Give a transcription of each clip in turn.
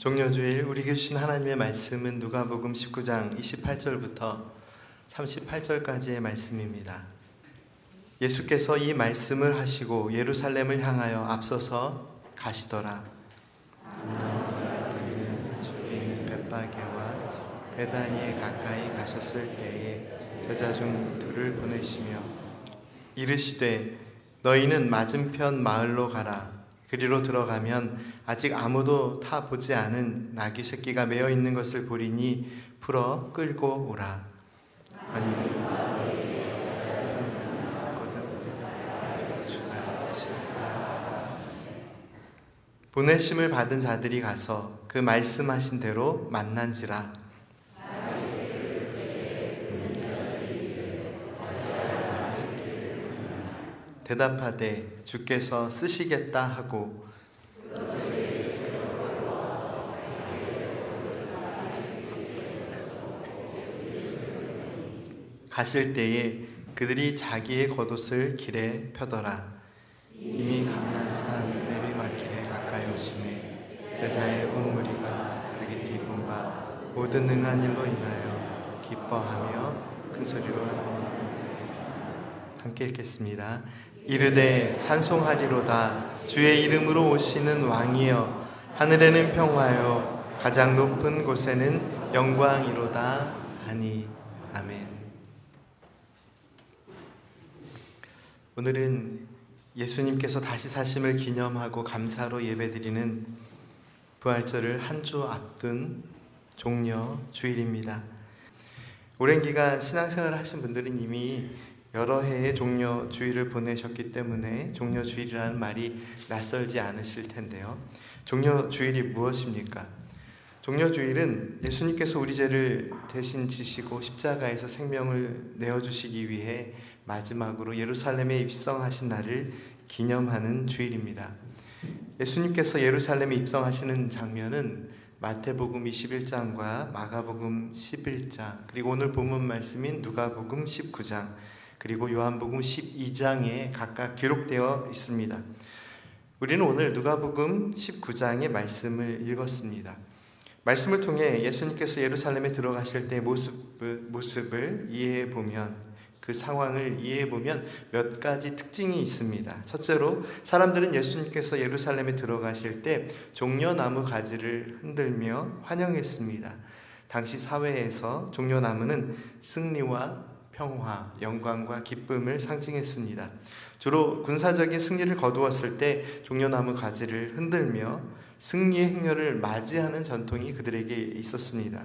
종려주일 우리 주신 하나님의 말씀은 누가복음 19장 28절부터 38절까지의 말씀입니다. 예수께서 이 말씀을 하시고 예루살렘을 향하여 앞서서 가시더라. 나무가 들리는 쪽에 있는 벳바게와 베다니에 가까이 가셨을 때에 제자 중 둘을 보내시며 이르시되 너희는 맞은편 마을로 가라. 그리로 들어가면 아직 아무도 타 보지 않은 나귀 새끼가 매어 있는 것을 보리니 풀어 끌고 오라. 보내심을 받은 자들이 가서 그 말씀하신 대로 만난지라. 대답하되 주께서 쓰시겠다 하고 가실 때에 그들이 자기의 겉옷을 길에 펴더라. 이미 감난산 내리막길에 가까이 오심에 제자의 온 무리가 자기들이 본 바 모든 능한 일로 인하여 기뻐하며 큰 소리로 함께 읽겠습니다. 이르되 찬송하리로다. 주의 이름으로 오시는 왕이여, 하늘에는 평화요 가장 높은 곳에는 영광이로다 하니. 아멘. 오늘은 예수님께서 다시 사심을 기념하고 감사로 예배드리는 부활절을 한 주 앞둔 종려 주일입니다. 오랜 기간 신앙생활을 하신 분들은 이미 여러 해의 종려 주일을 보내셨기 때문에 종려 주일이라는 말이 낯설지 않으실 텐데요. 종려 주일이 무엇입니까? 종려 주일은 예수님께서 우리 죄를 대신 지시고 십자가에서 생명을 내어주시기 위해 마지막으로 예루살렘에 입성하신 날을 기념하는 주일입니다. 예수님께서 예루살렘에 입성하시는 장면은 마태복음 21장과 마가복음 11장, 그리고 오늘 본문 말씀인 누가복음 19장, 그리고 요한복음 12장에 각각 기록되어 있습니다. 우리는 오늘 누가복음 19장의 말씀을 읽었습니다. 말씀을 통해 예수님께서 예루살렘에 들어가실 때의 모습을 이해해보면, 그 상황을 이해해보면 몇 가지 특징이 있습니다. 첫째로 사람들은 예수님께서 예루살렘에 들어가실 때 종려나무 가지를 흔들며 환영했습니다. 당시 사회에서 종려나무는 승리와 평화, 영광과 기쁨을 상징했습니다. 주로 군사적인 승리를 거두었을 때 종려나무 가지를 흔들며 승리의 행렬을 맞이하는 전통이 그들에게 있었습니다.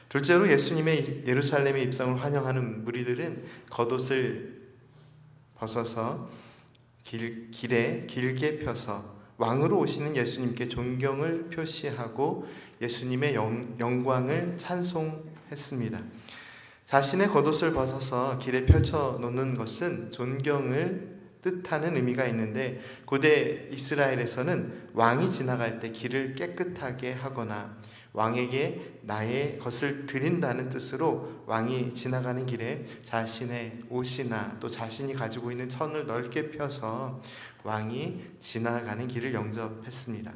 둘째로 예수님의 예루살렘의 입성을 환영하는 무리들은 겉옷을 벗어서 길에 길게 펴서 왕으로 오시는 예수님께 존경을 표시하고 예수님의 영광을 찬송했습니다. 자신의 겉옷을 벗어서 길에 펼쳐 놓는 것은 존경을 뜻하는 의미가 있는데, 고대 이스라엘에서는 왕이 지나갈 때 길을 깨끗하게 하거나 왕에게 나의 것을 드린다는 뜻으로 왕이 지나가는 길에 자신의 옷이나 또 자신이 가지고 있는 천을 넓게 펴서 왕이 지나가는 길을 영접했습니다.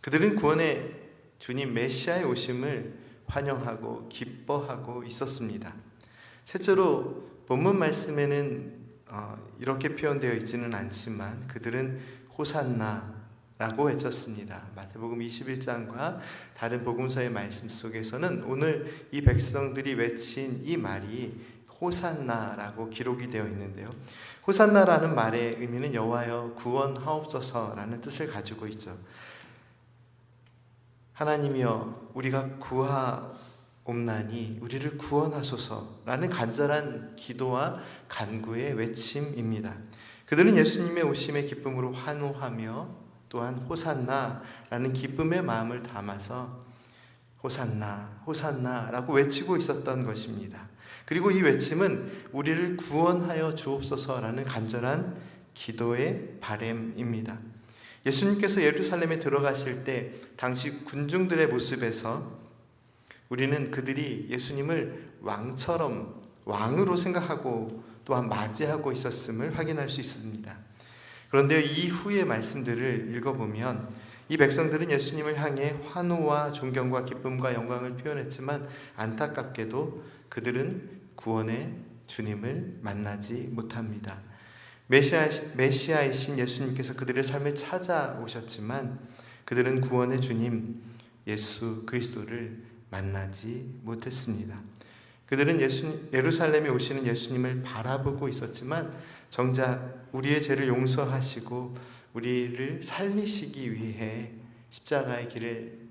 그들은 구원의 주님 메시아의 오심을 환영하고 기뻐하고 있었습니다. 셋째로 본문 말씀에는 이렇게 표현되어 있지는 않지만 그들은 호산나 라고 외쳤습니다. 마태복음 21장과 다른 복음서의 말씀 속에서는 오늘 이 백성들이 외친 이 말이 호산나라고 기록이 되어 있는데요. 호산나라는 말의 의미는 여호와여 구원하옵소서라는 뜻을 가지고 있죠. 하나님이여 우리가 구하옵나니 우리를 구원하소서라는 간절한 기도와 간구의 외침입니다. 그들은 예수님의 오심의 기쁨으로 환호하며 또한 호산나라는 기쁨의 마음을 담아서 호산나, 호산나라고 외치고 있었던 것입니다. 그리고 이 외침은 우리를 구원하여 주옵소서라는 간절한 기도의 바램입니다. 예수님께서 예루살렘에 들어가실 때 당시 군중들의 모습에서 우리는 그들이 예수님을 왕처럼 왕으로 생각하고 또한 맞이하고 있었음을 확인할 수 있습니다. 그런데 이후의 말씀들을 읽어보면 이 백성들은 예수님을 향해 환호와 존경과 기쁨과 영광을 표현했지만 안타깝게도 그들은 구원의 주님을 만나지 못합니다. 메시아이신 예수님께서 그들의 삶에 찾아오셨지만 그들은 구원의 주님 예수 그리스도를 만나지 못했습니다. 그들은 예루살렘에 오시는 예수님을 바라보고 있었지만 정작 우리의 죄를 용서하시고 우리를 살리시기 위해 십자가의 길을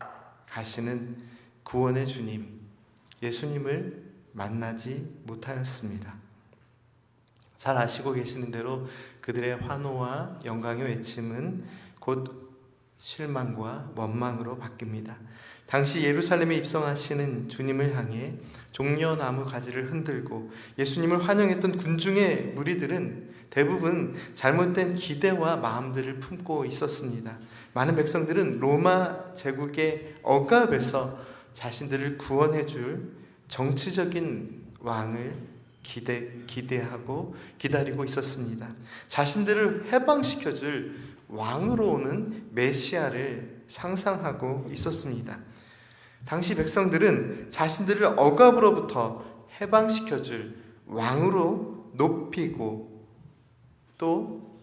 가시는 구원의 주님 예수님을 만나지 못하였습니다. 잘 아시고 계시는 대로 그들의 환호와 영광의 외침은 곧 실망과 원망으로 바뀝니다. 당시 예루살렘에 입성하시는 주님을 향해 종려나무 가지를 흔들고 예수님을 환영했던 군중의 무리들은 대부분 잘못된 기대와 마음들을 품고 있었습니다. 많은 백성들은 로마 제국의 억압에서 자신들을 구원해 줄 정치적인 왕을 기대하고 기다리고 있었습니다. 자신들을 해방시켜 줄 왕으로 오는 메시아를 상상하고 있었습니다. 당시 백성들은 자신들을 억압으로부터 해방시켜 줄 왕으로 높이고 또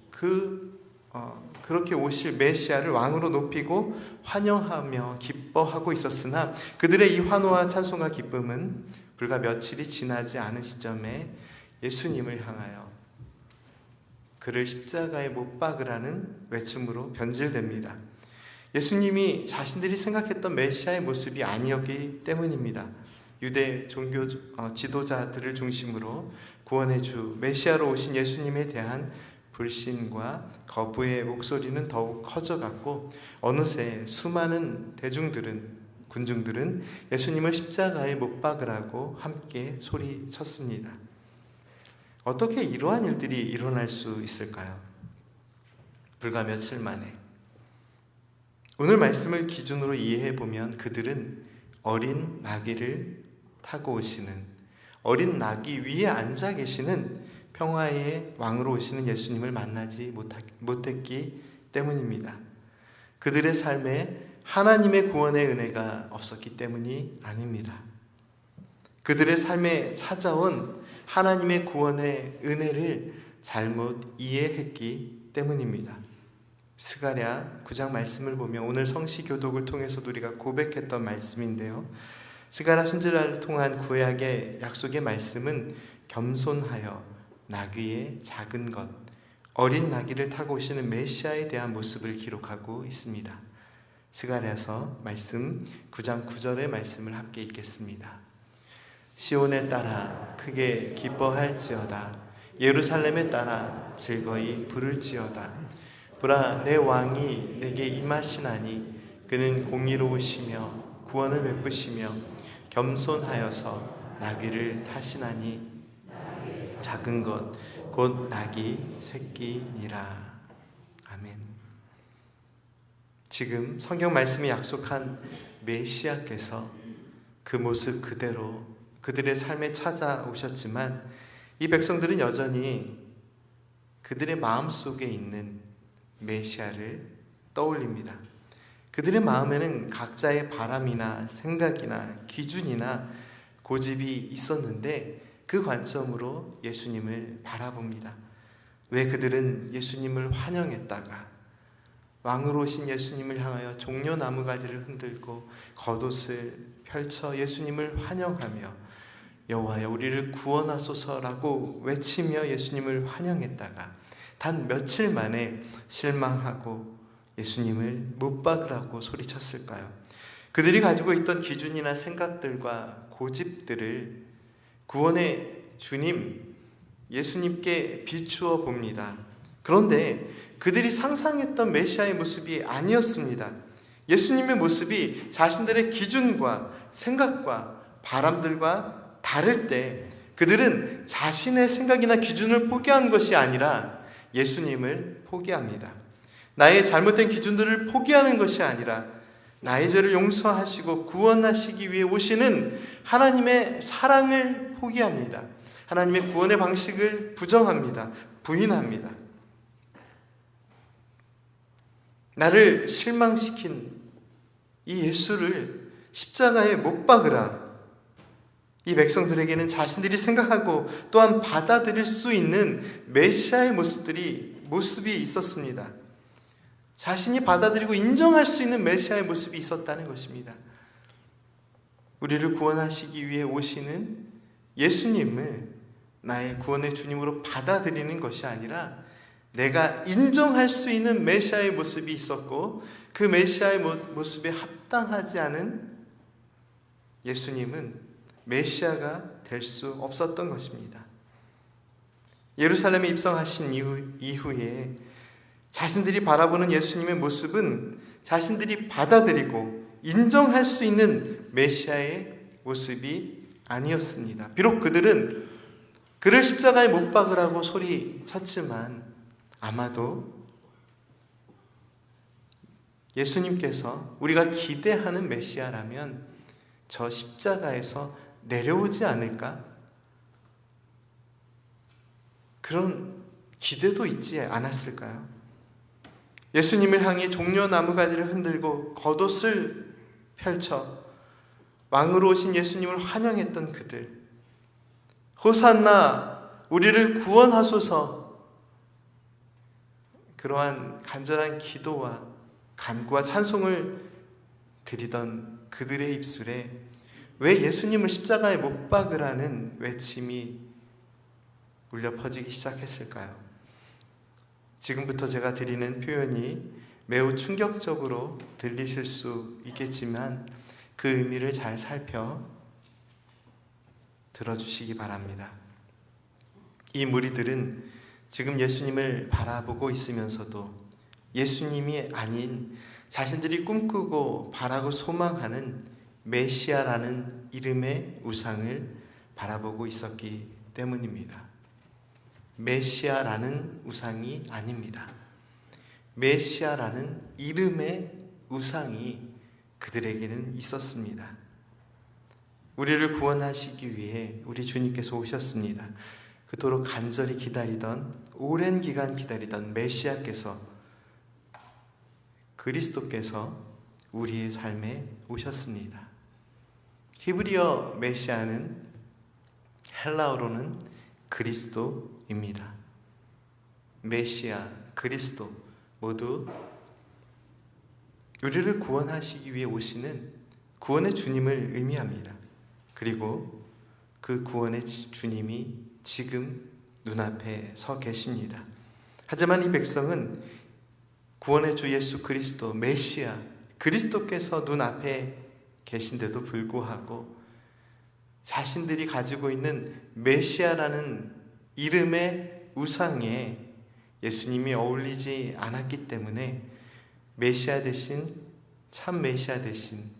그렇게 오실 메시아를 왕으로 높이고 환영하며 기뻐하고 있었으나 그들의 이 환호와 찬송과 기쁨은 불과 며칠이 지나지 않은 시점에 예수님을 향하여 그를 십자가에 못 박으라는 외침으로 변질됩니다. 예수님이 자신들이 생각했던 메시아의 모습이 아니었기 때문입니다. 유대 종교 지도자들을 중심으로 구원의 주 메시아로 오신 예수님에 대한 불신과 거부의 목소리는 더욱 커져갔고 어느새 수많은 군중들은 예수님을 십자가에 못 박으라고 함께 소리쳤습니다. 어떻게 이러한 일들이 일어날 수 있을까요? 불과 며칠 만에 오늘 말씀을 기준으로 이해해 보면 그들은 어린 나귀를 타고 오시는 어린 나귀 위에 앉아 계시는 평화의 왕으로 오시는 예수님을 만나지 못했기 때문입니다. 그들의 삶에 하나님의 구원의 은혜가 없었기 때문이 아닙니다. 그들의 삶에 찾아온 하나님의 구원의 은혜를 잘못 이해했기 때문입니다. 스가랴 9장 말씀을 보면 오늘 성시 교독을 통해서 우리가 고백했던 말씀인데요. 스가랴 선지자를 통한 구약의 약속의 말씀은 겸손하여 나귀의 작은 것, 어린 나귀를 타고 오시는 메시아에 대한 모습을 기록하고 있습니다. 스가랴서 말씀 9장 9절의 말씀을 함께 읽겠습니다. 시온에 따라 크게 기뻐할지어다. 예루살렘에 따라 즐거이 부를지어다. 보라, 내 왕이 내게 임하시나니 그는 공의로우시며 구원을 베푸시며 겸손하여서 나귀를 타시나니 작은 것 곧 나귀 새끼니라. 아멘. 지금 성경 말씀이 약속한 메시아께서 그 모습 그대로 그들의 삶에 찾아오셨지만 이 백성들은 여전히 그들의 마음속에 있는 메시아를 떠올립니다. 그들의 마음에는 각자의 바람이나 생각이나 기준이나 고집이 있었는데 그 관점으로 예수님을 바라봅니다. 왜 그들은 예수님을 환영했다가 왕으로 오신 예수님을 향하여 종려나무 가지를 흔들고 겉옷을 펼쳐 예수님을 환영하며 여호와여 우리를 구원하소서라고 외치며 예수님을 환영했다가 단 며칠 만에 실망하고 예수님을 못 박으라고 소리쳤을까요? 그들이 가지고 있던 기준이나 생각들과 고집들을 구원의 주님 예수님께 비추어 봅니다. 그런데 그들이 상상했던 메시아의 모습이 아니었습니다. 예수님의 모습이 자신들의 기준과 생각과 바람들과 다를 때 그들은 자신의 생각이나 기준을 포기한 것이 아니라 예수님을 포기합니다. 나의 잘못된 기준들을 포기하는 것이 아니라 나의 죄를 용서하시고 구원하시기 위해 오시는 하나님의 사랑을 포기합니다. 하나님의 구원의 방식을 부정합니다. 부인합니다. 나를 실망시킨 이 예수를 십자가에 못 박으라. 이 백성들에게는 자신들이 생각하고 또한 받아들일 수 있는 메시아의 모습이 있었습니다. 자신이 받아들이고 인정할 수 있는 메시아의 모습이 있었다는 것입니다. 우리를 구원하시기 위해 오시는 예수님을 나의 구원의 주님으로 받아들이는 것이 아니라 내가 인정할 수 있는 메시아의 모습이 있었고 그 메시아의 모습에 합당하지 않은 예수님은 메시아가 될 수 없었던 것입니다. 예루살렘에 입성하신 이후에 자신들이 바라보는 예수님의 모습은 자신들이 받아들이고 인정할 수 있는 메시아의 모습이 아니었습니다. 비록 그들은 그를 십자가에 못 박으라고 소리쳤지만 아마도 예수님께서 우리가 기대하는 메시아라면 저 십자가에서 내려오지 않을까? 그런 기대도 있지 않았을까요? 예수님을 향해 종려 나무가지를 흔들고 겉옷을 펼쳐 왕으로 오신 예수님을 환영했던 그들, 호산나 우리를 구원하소서, 그러한 간절한 기도와 간구와 찬송을 드리던 그들의 입술에 왜 예수님을 십자가에 못 박으라는 외침이 울려 퍼지기 시작했을까요? 지금부터 제가 드리는 표현이 매우 충격적으로 들리실 수 있겠지만 그 의미를 잘 살펴 들어주시기 바랍니다. 이 무리들은 지금 예수님을 바라보고 있으면서도 예수님이 아닌 자신들이 꿈꾸고 바라고 소망하는 메시아라는 이름의 우상을 바라보고 있었기 때문입니다. 메시아라는 우상이 아닙니다. 메시아라는 이름의 우상이 그들에게는 있었습니다. 우리를 구원하시기 위해 우리 주님께서 오셨습니다. 그토록 간절히 기다리던, 오랜 기간 기다리던 메시아께서, 그리스도께서 우리의 삶에 오셨습니다. 히브리어 메시아는 헬라어로는 그리스도입니다. 메시아, 그리스도 모두 우리를 구원하시기 위해 오시는 구원의 주님을 의미합니다. 그리고 그 구원의 주님이 지금 눈앞에 서 계십니다. 하지만 이 백성은 구원의 주 예수 그리스도, 메시아, 그리스도께서 눈앞에 계신데도 불구하고 자신들이 가지고 있는 메시아라는 이름의 우상에 예수님이 어울리지 않았기 때문에 메시아 대신, 참 메시아 대신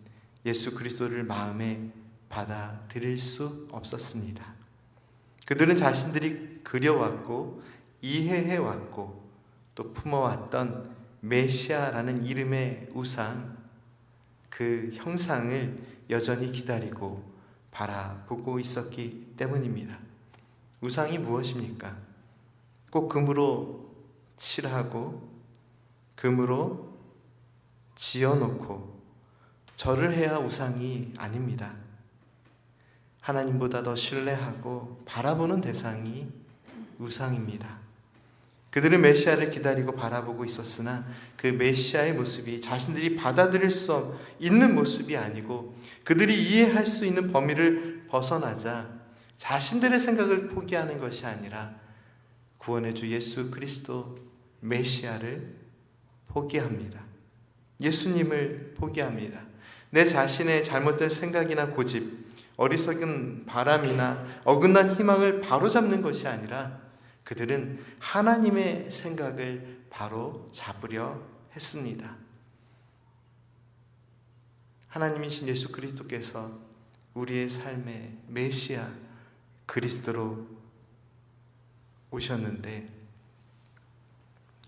예수 그리스도를 마음에 받아들일 수 없었습니다. 그들은 자신들이 그려왔고 이해해왔고 또 품어왔던 메시아라는 이름의 우상, 그 형상을 여전히 기다리고 바라보고 있었기 때문입니다. 우상이 무엇입니까? 꼭 금으로 칠하고 금으로 지어놓고 절을 해야 우상이 아닙니다. 하나님보다 더 신뢰하고 바라보는 대상이 우상입니다. 그들은 메시아를 기다리고 바라보고 있었으나 그 메시아의 모습이 자신들이 받아들일 수 있는 모습이 아니고 그들이 이해할 수 있는 범위를 벗어나자 자신들의 생각을 포기하는 것이 아니라 구원의 주 예수 그리스도 메시아를 포기합니다. 예수님을 포기합니다. 내 자신의 잘못된 생각이나 고집, 어리석은 바람이나 어긋난 희망을 바로잡는 것이 아니라 그들은 하나님의 생각을 바로 잡으려 했습니다. 하나님이신 예수 그리스도께서 우리의 삶의 메시아 그리스도로 오셨는데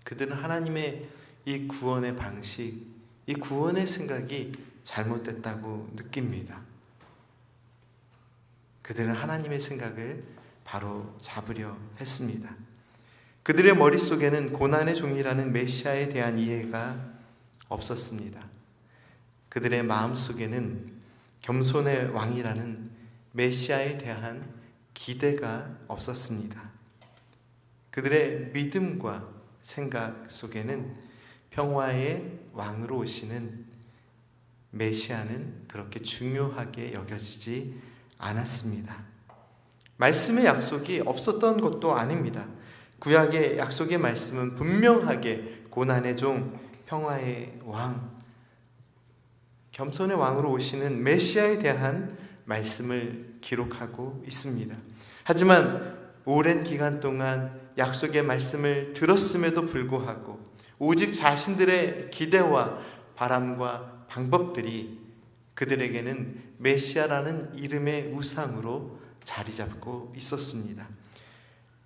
그들은 하나님의 이 구원의 방식, 이 구원의 생각이 잘못됐다고 느낍니다. 그들은 하나님의 생각을 바로 잡으려 했습니다. 그들의 머릿속에는 고난의 종이라는 메시아에 대한 이해가 없었습니다. 그들의 마음속에는 겸손의 왕이라는 메시아에 대한 기대가 없었습니다. 그들의 믿음과 생각 속에는 평화의 왕으로 오시는 메시아는 그렇게 중요하게 여겨지지 않았습니다. 말씀의 약속이 없었던 것도 아닙니다. 구약의 약속의 말씀은 분명하게 고난의 종, 평화의 왕, 겸손의 왕으로 오시는 메시아에 대한 말씀을 기록하고 있습니다. 하지만 오랜 기간 동안 약속의 말씀을 들었음에도 불구하고 오직 자신들의 기대와 바람과 방법들이 그들에게는 메시아라는 이름의 우상으로 자리 잡고 있었습니다.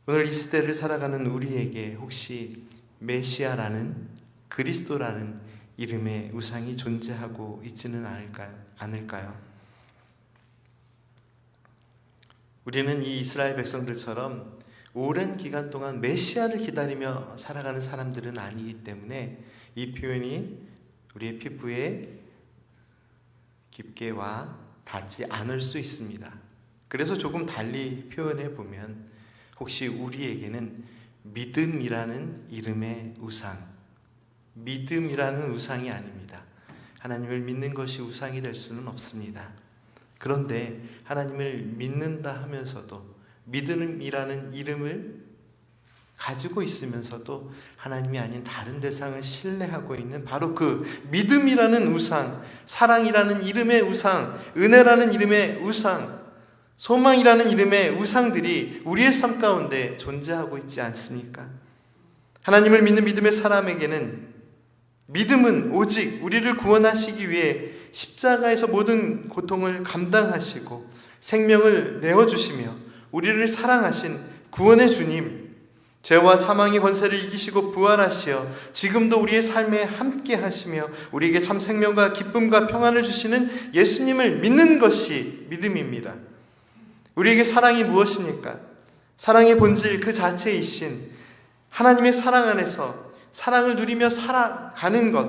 오늘 이 시대를 살아가는 우리에게 혹시 메시아라는, 그리스도라는 이름의 우상이 존재하고 있지는 않을까요? 우리는 이 이스라엘 백성들처럼 오랜 기간 동안 메시아를 기다리며 살아가는 사람들은 아니기 때문에 이 표현이 우리의 피부에 깊게 와 닿지 않을 수 있습니다. 그래서 조금 달리 표현해 보면 혹시 우리에게는 믿음이라는 이름의 우상, 믿음이라는 우상이 아닙니다. 하나님을 믿는 것이 우상이 될 수는 없습니다. 그런데 하나님을 믿는다 하면서도 믿음이라는 이름을 가지고 있으면서도 하나님이 아닌 다른 대상을 신뢰하고 있는 바로 그 믿음이라는 우상, 사랑이라는 이름의 우상, 은혜라는 이름의 우상, 소망이라는 이름의 우상들이 우리의 삶 가운데 존재하고 있지 않습니까? 하나님을 믿는 믿음의 사람에게는 믿음은 오직 우리를 구원하시기 위해 십자가에서 모든 고통을 감당하시고 생명을 내어주시며 우리를 사랑하신 구원의 주님, 죄와 사망의 권세를 이기시고 부활하시어 지금도 우리의 삶에 함께 하시며 우리에게 참 생명과 기쁨과 평안을 주시는 예수님을 믿는 것이 믿음입니다. 우리에게 사랑이 무엇입니까? 사랑의 본질 그 자체이신 하나님의 사랑 안에서 사랑을 누리며 살아가는 것,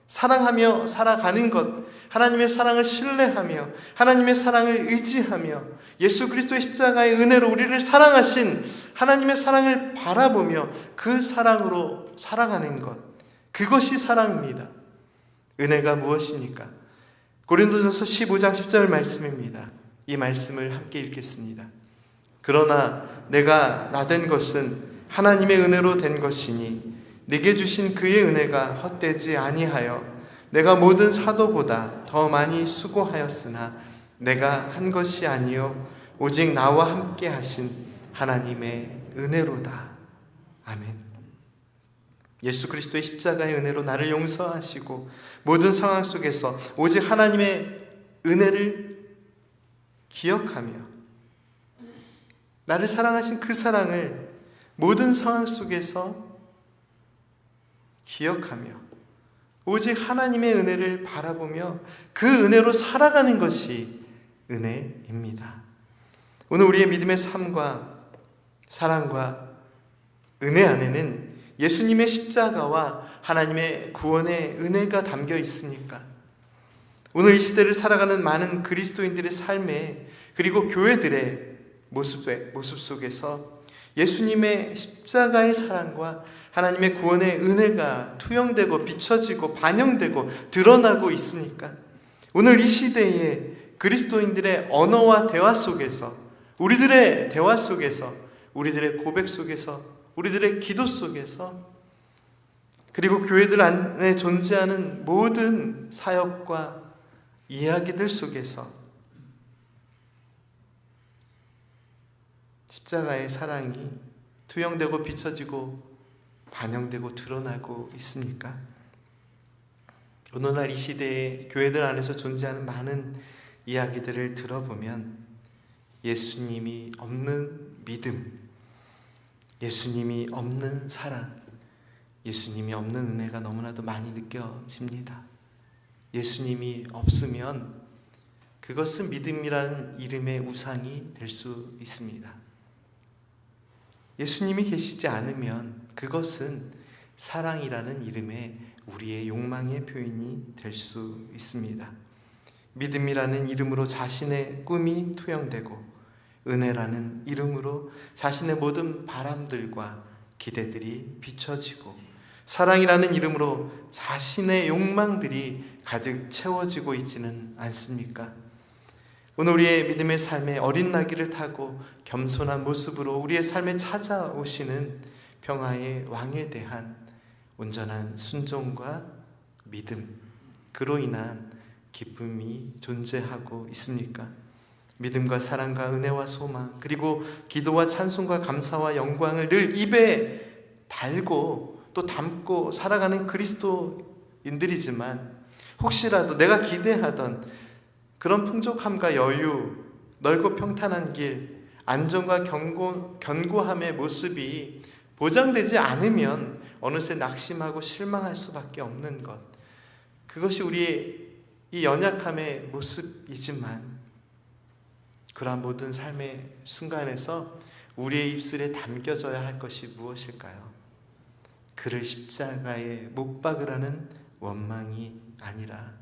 사랑하며 살아가는 것, 하나님의 사랑을 신뢰하며 하나님의 사랑을 의지하며 예수 그리스도의 십자가의 은혜로 우리를 사랑하신 하나님의 사랑을 바라보며 그 사랑으로 살아가는 것, 그것이 사랑입니다. 은혜가 무엇입니까? 고린도전서 15장 10절 말씀입니다. 이 말씀을 함께 읽겠습니다. 그러나 내가 나된 것은 하나님의 은혜로 된 것이니 내게 주신 그의 은혜가 헛되지 아니하여 내가 모든 사도보다 더 많이 수고하였으나 내가 한 것이 아니요 오직 나와 함께 하신 하나님의 은혜로다. 아멘. 예수 그리스도의 십자가의 은혜로 나를 용서하시고 모든 상황 속에서 오직 하나님의 은혜를 기억하며 나를 사랑하신 그 사랑을 모든 상황 속에서 기억하며 오직 하나님의 은혜를 바라보며 그 은혜로 살아가는 것이 은혜입니다. 오늘 우리의 믿음의 삶과 사랑과 은혜 안에는 예수님의 십자가와 하나님의 구원의 은혜가 담겨 있습니까? 오늘 이 시대를 살아가는 많은 그리스도인들의 삶에 그리고 교회들의 모습 속에서 예수님의 십자가의 사랑과 하나님의 구원의 은혜가 투영되고 비춰지고 반영되고 드러나고 있습니까? 오늘 이 시대에 그리스도인들의 언어와 대화 속에서, 우리들의 대화 속에서, 우리들의 고백 속에서, 우리들의 기도 속에서, 그리고 교회들 안에 존재하는 모든 사역과 이야기들 속에서 십자가의 사랑이 투영되고 비춰지고 반영되고 드러나고 있습니까? 오늘날 이 시대에 교회들 안에서 존재하는 많은 이야기들을 들어보면 예수님이 없는 믿음, 예수님이 없는 사랑, 예수님이 없는 은혜가 너무나도 많이 느껴집니다. 예수님이 없으면 그것은 믿음이라는 이름의 우상이 될 수 있습니다. 예수님이 계시지 않으면 그것은 사랑이라는 이름의 우리의 욕망의 표현이 될 수 있습니다. 믿음이라는 이름으로 자신의 꿈이 투영되고, 은혜라는 이름으로 자신의 모든 바람들과 기대들이 비춰지고, 사랑이라는 이름으로 자신의 욕망들이 가득 채워지고 있지는 않습니까? 오늘 우리의 믿음의 삶에 어린 나귀를 타고 겸손한 모습으로 우리의 삶에 찾아오시는 평화의 왕에 대한 온전한 순종과 믿음, 그로 인한 기쁨이 존재하고 있습니까? 믿음과 사랑과 은혜와 소망, 그리고 기도와 찬송과 감사와 영광을 늘 입에 달고 또 담고 살아가는 그리스도인들이지만, 혹시라도 내가 기대하던 그런 풍족함과 여유, 넓고 평탄한 길, 안정과 견고함의 모습이 보장되지 않으면 어느새 낙심하고 실망할 수밖에 없는 것, 그것이 우리의 이 연약함의 모습이지만, 그러한 모든 삶의 순간에서 우리의 입술에 담겨져야 할 것이 무엇일까요? 그를 십자가에 못 박으라는 원망이 아니라,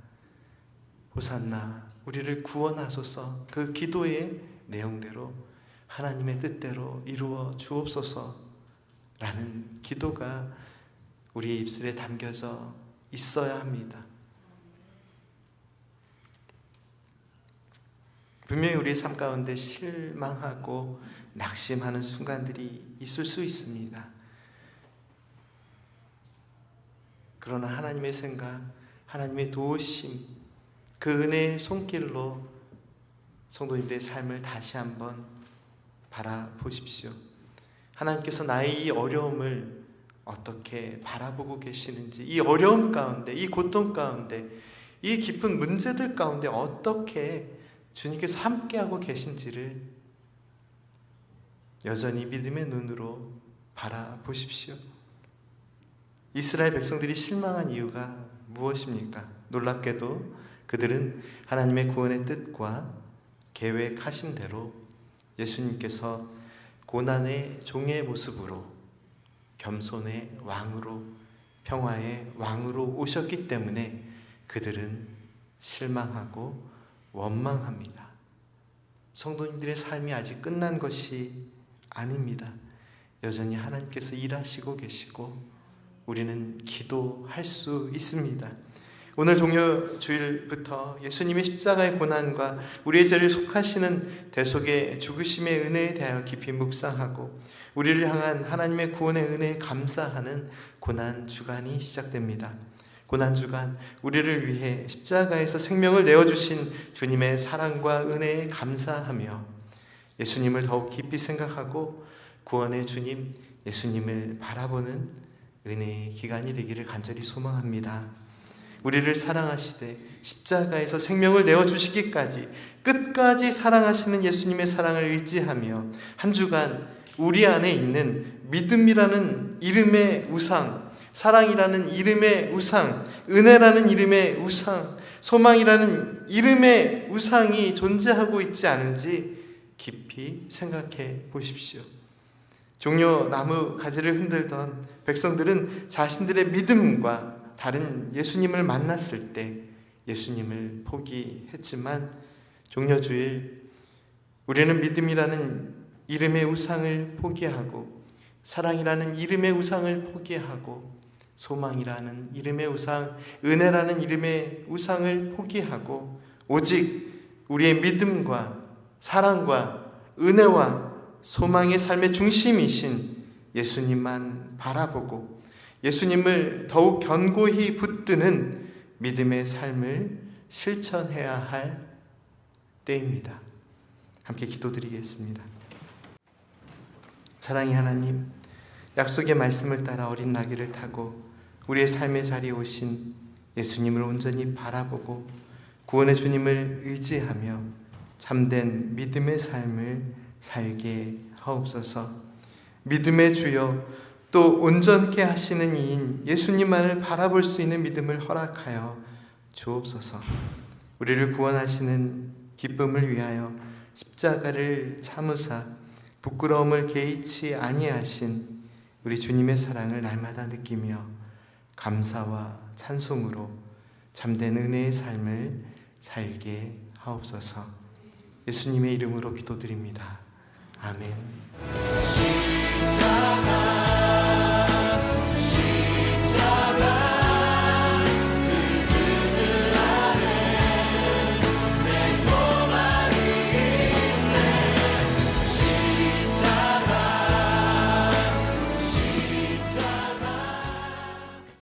호산나 우리를 구원하소서, 그 기도의 내용대로 하나님의 뜻대로 이루어 주옵소서 라는 기도가 우리의 입술에 담겨져 있어야 합니다. 분명히 우리의 삶 가운데 실망하고 낙심하는 순간들이 있을 수 있습니다. 그러나 하나님의 생각, 하나님의 도우심, 그 은혜의 손길로 성도님들의 삶을 다시 한번 바라보십시오. 하나님께서 나의 이 어려움을 어떻게 바라보고 계시는지, 이 어려움 가운데, 이 고통 가운데, 이 깊은 문제들 가운데 어떻게 주님께서 함께하고 계신지를 여전히 믿음의 눈으로 바라보십시오. 이스라엘 백성들이 실망한 이유가 무엇입니까? 놀랍게도 그들은 하나님의 구원의 뜻과 계획하신 대로 예수님께서 고난의 종의 모습으로, 겸손의 왕으로, 평화의 왕으로 오셨기 때문에 그들은 실망하고 원망합니다. 성도님들의 삶이 아직 끝난 것이 아닙니다. 여전히 하나님께서 일하시고 계시고 우리는 기도할 수 있습니다. 오늘 종료주일부터 예수님의 십자가의 고난과 우리의 죄를 속하시는 대속의 죽으심의 은혜에 대하여 깊이 묵상하고 우리를 향한 하나님의 구원의 은혜에 감사하는 고난주간이 시작됩니다. 고난주간, 우리를 위해 십자가에서 생명을 내어주신 주님의 사랑과 은혜에 감사하며 예수님을 더욱 깊이 생각하고 구원의 주님 예수님을 바라보는 은혜의 기간이 되기를 간절히 소망합니다. 우리를 사랑하시되 십자가에서 생명을 내어주시기까지 끝까지 사랑하시는 예수님의 사랑을 의지하며 한 주간 우리 안에 있는 믿음이라는 이름의 우상, 사랑이라는 이름의 우상, 은혜라는 이름의 우상, 소망이라는 이름의 우상이 존재하고 있지 않은지 깊이 생각해 보십시오. 종려 나무 가지를 흔들던 백성들은 자신들의 믿음과 다른 예수님을 만났을 때 예수님을 포기했지만, 종려주일 우리는 믿음이라는 이름의 우상을 포기하고 사랑이라는 이름의 우상을 포기하고 소망이라는 이름의 우상, 은혜라는 이름의 우상을 포기하고 오직 우리의 믿음과 사랑과 은혜와 소망의 삶의 중심이신 예수님만 바라보고 예수님을 더욱 견고히 붙드는 믿음의 삶을 실천해야 할 때입니다. 함께 기도드리겠습니다. 사랑의 하나님, 약속의 말씀을 따라 어린 나귀를 타고 우리의 삶의 자리에 오신 예수님을 온전히 바라보고 구원의 주님을 의지하며 참된 믿음의 삶을 살게 하옵소서. 믿음의 주여, 또 온전케 하시는 이인 예수님만을 바라볼 수 있는 믿음을 허락하여 주옵소서. 우리를 구원하시는 기쁨을 위하여 십자가를 참으사 부끄러움을 개의치 아니하신 우리 주님의 사랑을 날마다 느끼며 감사와 찬송으로 참된 은혜의 삶을 살게 하옵소서. 예수님의 이름으로 기도드립니다. 아멘.